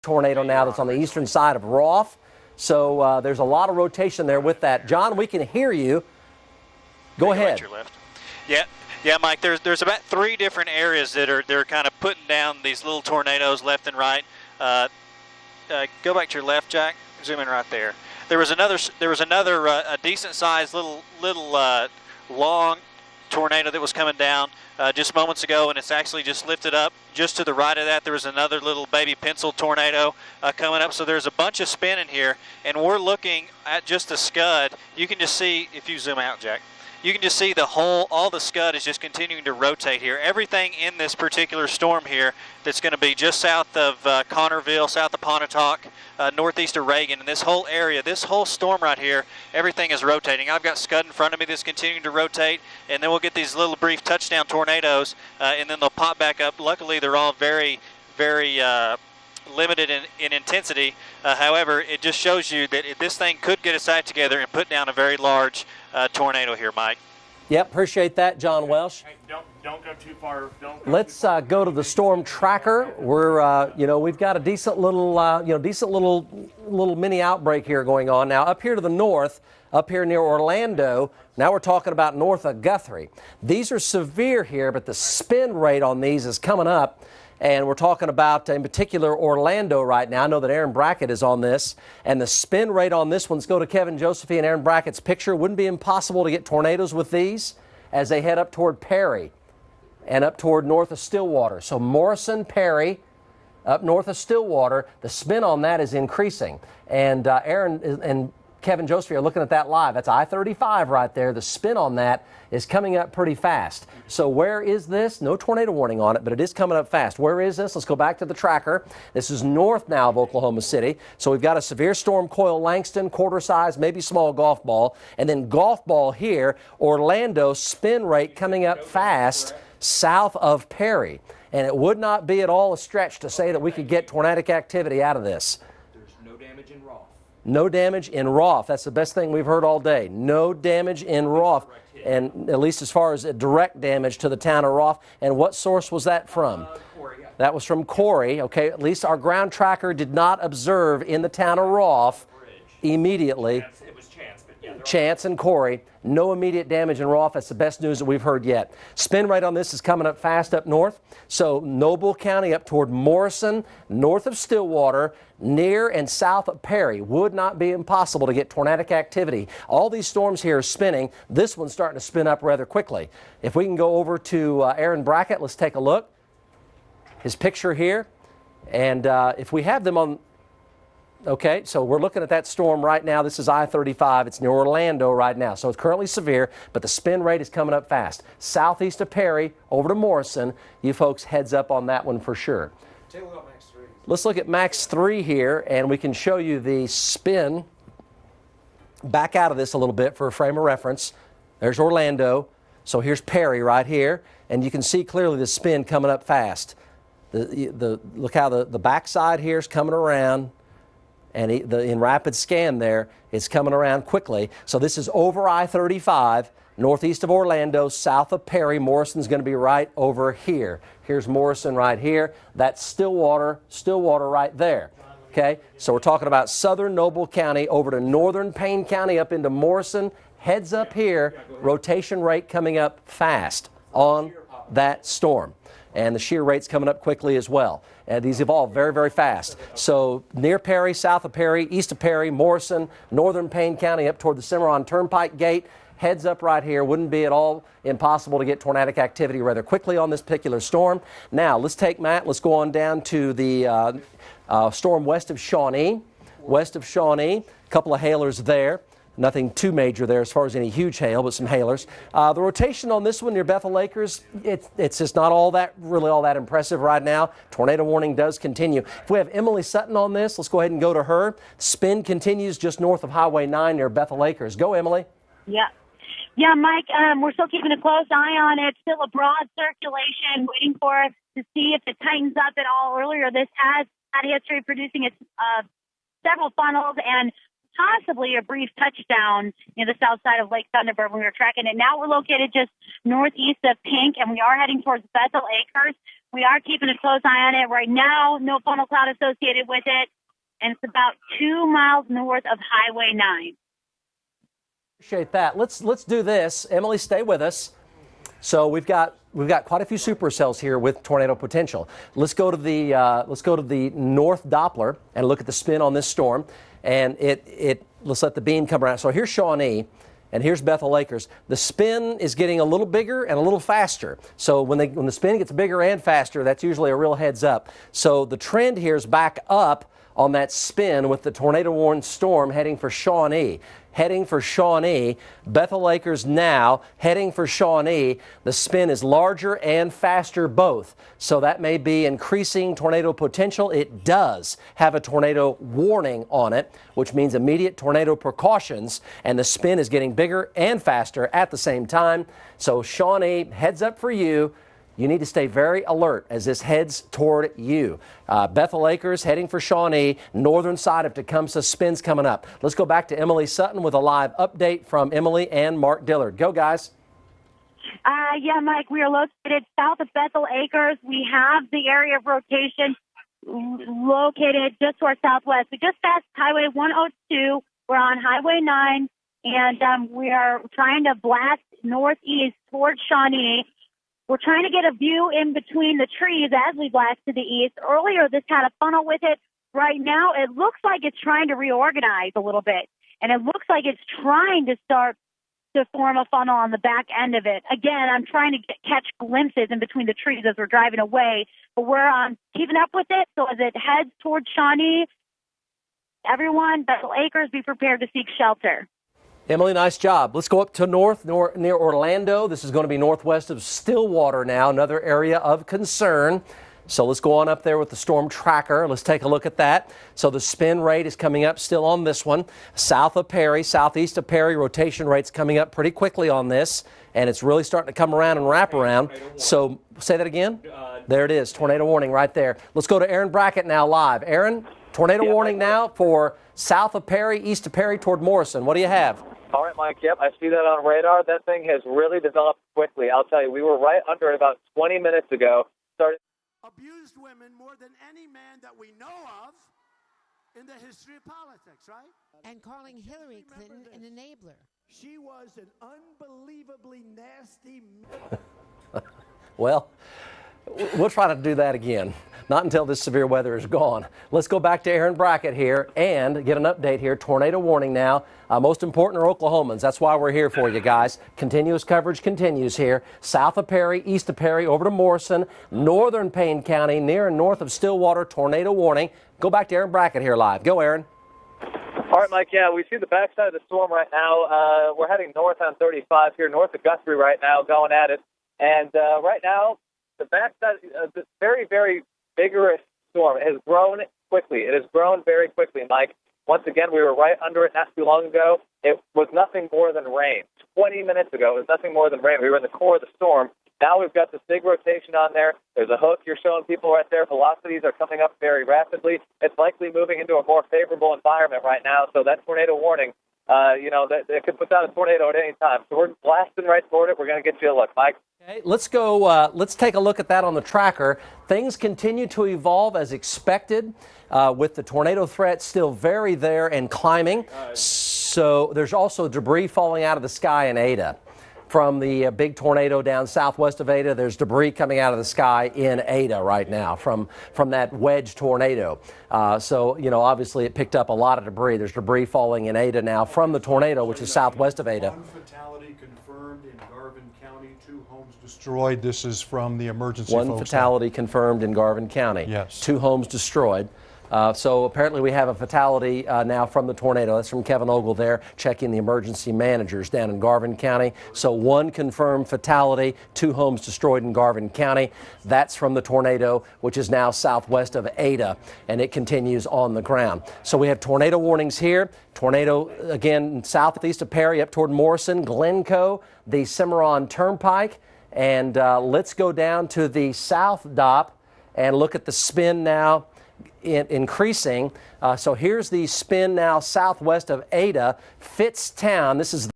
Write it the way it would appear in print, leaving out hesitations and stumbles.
tornado now that's on the eastern side of Roth. So there's a lot of rotation there with that. John, we can hear you. Go ahead. Right, your left. Yeah, Mike. There's about 3 different areas that are kind of putting down these little tornadoes left and right. Go back to your left, Jack. Zoom in right there. There was another a decent sized little long tornado that was coming down just moments ago, and it's actually just lifted up. Just to the right of that, there was another little baby pencil tornado coming up. So there's a bunch of spin in here, and we're looking at just a scud. You can just see, if you zoom out, Jack, you can just see all the scud is just continuing to rotate here. Everything in this particular storm here that's going to be just south of Connerville, south of Pontotoc, northeast of Reagan, and this whole area, this whole storm right here, everything is rotating. I've got scud in front of me that's continuing to rotate, and then we'll get these little brief touchdown tornadoes, and then they'll pop back up. Luckily, they're all very, very limited in intensity. However, it just shows you that this thing could get its act together and put down a very large tornado here, Mike. Yep, appreciate that, John Welsh. Hey, don't go too far. Let's go to the storm tracker. We're, we've got a decent little mini outbreak here going on now. Up here to the north, up here near Orlando. Now we're talking about north of Guthrie. These are severe here, but the spin rate on these is coming up. And we're talking about, in particular, Orlando right now. I know that Aaron Brackett is on this. And the spin rate on this one, let's go to Kevin Josephine and Aaron Brackett's picture. Wouldn't be impossible to get tornadoes with these as they head up toward Perry and up toward north of Stillwater. So Morrison, Perry, up north of Stillwater, the spin on that is increasing. And Aaron and Kevin Josephine are looking at that live. That's I-35 right there. The spin on that is coming up pretty fast. So where is this? No tornado warning on it, but it is coming up fast. Where is this? Let's go back to the tracker. This is north now of Oklahoma City. So we've got a severe storm coil Langston, quarter size, maybe small golf ball. And then golf ball here, Orlando, spin rate coming up fast south of Perry. And it would not be at all a stretch to say that we could get tornadic activity out of this. There's no damage in Roth. No damage in Roth. That's the best thing we've heard all day. No damage in Roth, and at least as far as direct damage to the town of Roth. And what source was that from? Corey, yeah. That was from Corey. Okay, at least our ground tracker did not observe in the town of Roth immediately. It was Chance, but yeah. Chance and Corey. No immediate damage in Roth. That's the best news that we've heard yet. Spin rate on this is coming up fast up north. So Noble County up toward Morrison, north of Stillwater, near and south of Perry. Would not be impossible to get tornadic activity. All these storms here are spinning. This one's starting to spin up rather quickly. If we can go over to Aaron Brackett, let's take a look. His picture here. And if we have them on... Okay, so we're looking at that storm right now. This is I-35. It's near Orlando right now. So it's currently severe, but the spin rate is coming up fast. Southeast of Perry, over to Morrison. You folks heads up on that one for sure. Take a look at Max 3. Let's look at Max 3 here, and we can show you the spin. Back out of this a little bit for a frame of reference. There's Orlando. So here's Perry right here, and you can see clearly the spin coming up fast. Look how the backside here is coming around. And in rapid scan there, it's coming around quickly. So this is over I-35, northeast of Orlando, south of Perry. Morrison's going to be right over here. Here's Morrison right here. That's Stillwater right there. Okay, so we're talking about southern Noble County over to northern Payne County up into Morrison. Heads up here, rotation rate coming up fast on that storm. And the shear rate's coming up quickly as well. These evolve very, very fast. So near Perry, south of Perry, east of Perry, Morrison, northern Payne County up toward the Cimarron Turnpike Gate. Heads up right here. Wouldn't be at all impossible to get tornadic activity rather quickly on this particular storm. Now, let's take Matt. Let's go on down to the storm west of Shawnee. West of Shawnee, a couple of hailers there. Nothing too major there as far as any huge hail, but some hailers. The rotation on this one near Bethel Acres, it's just not really all that impressive right now. Tornado warning does continue. If we have Emily Sutton on this, let's go ahead and go to her. Spin continues just north of Highway 9 near Bethel Acres. Go, Emily. Yeah, Mike, we're still keeping a close eye on it. Still a broad circulation, waiting for us to see if it tightens up at all. Earlier, this has had a history of producing several funnels and possibly a brief touchdown near the south side of Lake Thunderbird when we were tracking it. Now we're located just northeast of Pink, and we are heading towards Bethel Acres. We are keeping a close eye on it right now. No funnel cloud associated with it, and it's about 2 miles north of Highway 9. Appreciate that. Let's do this. Emily, stay with us. So we've got quite a few supercells here with tornado potential. Let's go to the north Doppler and look at the spin on this storm, and let's let the beam come around. So here's Shawnee, and here's Bethel Acres. The spin is getting a little bigger and a little faster. So when the spin gets bigger and faster, that's usually a real heads up. So the trend here is back up on that spin with the tornado-warned storm heading for Shawnee. Bethel Acres now heading for Shawnee. The spin is larger and faster both. So that may be increasing tornado potential. It does have a tornado warning on it, which means immediate tornado precautions. And the spin is getting bigger and faster at the same time. So Shawnee, heads up for you. You need to stay very alert as this heads toward you. Bethel Acres heading for Shawnee, northern side of Tecumseh, spins coming up. Let's go back to Emily Sutton with a live update from Emily and Mark Dillard. Go, guys. Yeah, Mike, we are located south of Bethel Acres. We have the area of rotation located just to our southwest. We just passed Highway 102. We're on Highway 9, and we are trying to blast northeast towards Shawnee. We're trying to get a view in between the trees as we blast to the east. Earlier, this had a funnel with it. Right now, it looks like it's trying to reorganize a little bit, and it looks like it's trying to start to form a funnel on the back end of it. Again, I'm trying to catch glimpses in between the trees as we're driving away, but we're keeping up with it. So as it heads towards Shawnee, everyone, Bethel Acres, be prepared to seek shelter. Emily, nice job. Let's go up to near Orlando. This is going to be northwest of Stillwater now, another area of concern. So let's go on up there with the storm tracker. Let's take a look at that. So the spin rate is coming up still on this one. South of Perry, southeast of Perry, rotation rate's coming up pretty quickly on this, and it's really starting to come around and wrap around. So say that again. There it is, tornado warning right there. Let's go to Aaron Brackett now live. Aaron, tornado warning now for south of Perry, east of Perry toward Morrison. What do you have? All right, Mike. Yep, I see that on radar. That thing has really developed quickly. I'll tell you, we were right under it about 20 minutes ago. Abused women more than any man that we know of in the history of politics, right? And calling Hillary Clinton an enabler. She was an unbelievably nasty. Well, we'll try to do that again. Not until this severe weather is gone. Let's go back to Aaron Brackett here and get an update here. Tornado warning now. Most important are Oklahomans. That's why we're here for you guys. Continuous coverage continues here. South of Perry, east of Perry, over to Morrison, northern Payne County, near and north of Stillwater, tornado warning. Go back to Aaron Brackett here live. Go, Aaron. All right, Mike. Yeah, we see the backside of the storm right now. We're heading north on 35 here, north of Guthrie right now, going at it. And right now, the backside, this very, very vigorous storm, it has grown quickly. It has grown very quickly, Mike. Once again, we were right under it not too long ago. It was nothing more than rain. 20 minutes ago, it was nothing more than rain. We were in the core of the storm. Now we've got this big rotation on there. There's a hook you're showing people right there. Velocities are coming up very rapidly. It's likely moving into a more favorable environment right now. So that tornado warning, it could put down a tornado at any time. So we're blasting right toward it. We're going to get you a look, Mike. Okay, let's go. Let's take a look at that on the tracker. Things continue to evolve as expected, with the tornado threat still very there and climbing. So there's also debris falling out of the sky in Ada. From the big tornado down southwest of Ada, there's debris coming out of the sky in Ada right now from that wedge tornado. Obviously it picked up a lot of debris. There's debris falling in Ada now from the tornado, which is southwest of Ada. One fatality confirmed in Garvin County, 2 homes destroyed. This is from the emergency folks. One fatality confirmed in Garvin County. Yes. 2 homes destroyed. So apparently we have a fatality now from the tornado. That's from Kevin Ogle there, checking the emergency managers down in Garvin County. So 1 confirmed fatality, 2 homes destroyed in Garvin County. That's from the tornado, which is now southwest of Ada, and it continues on the ground. So we have tornado warnings here. Tornado, again, southeast of Perry up toward Morrison, Glencoe, the Cimarron Turnpike. And let's go down to the south DOP and look at the spin now. Increasing. So here's the spin now southwest of Ada, Fitztown. This is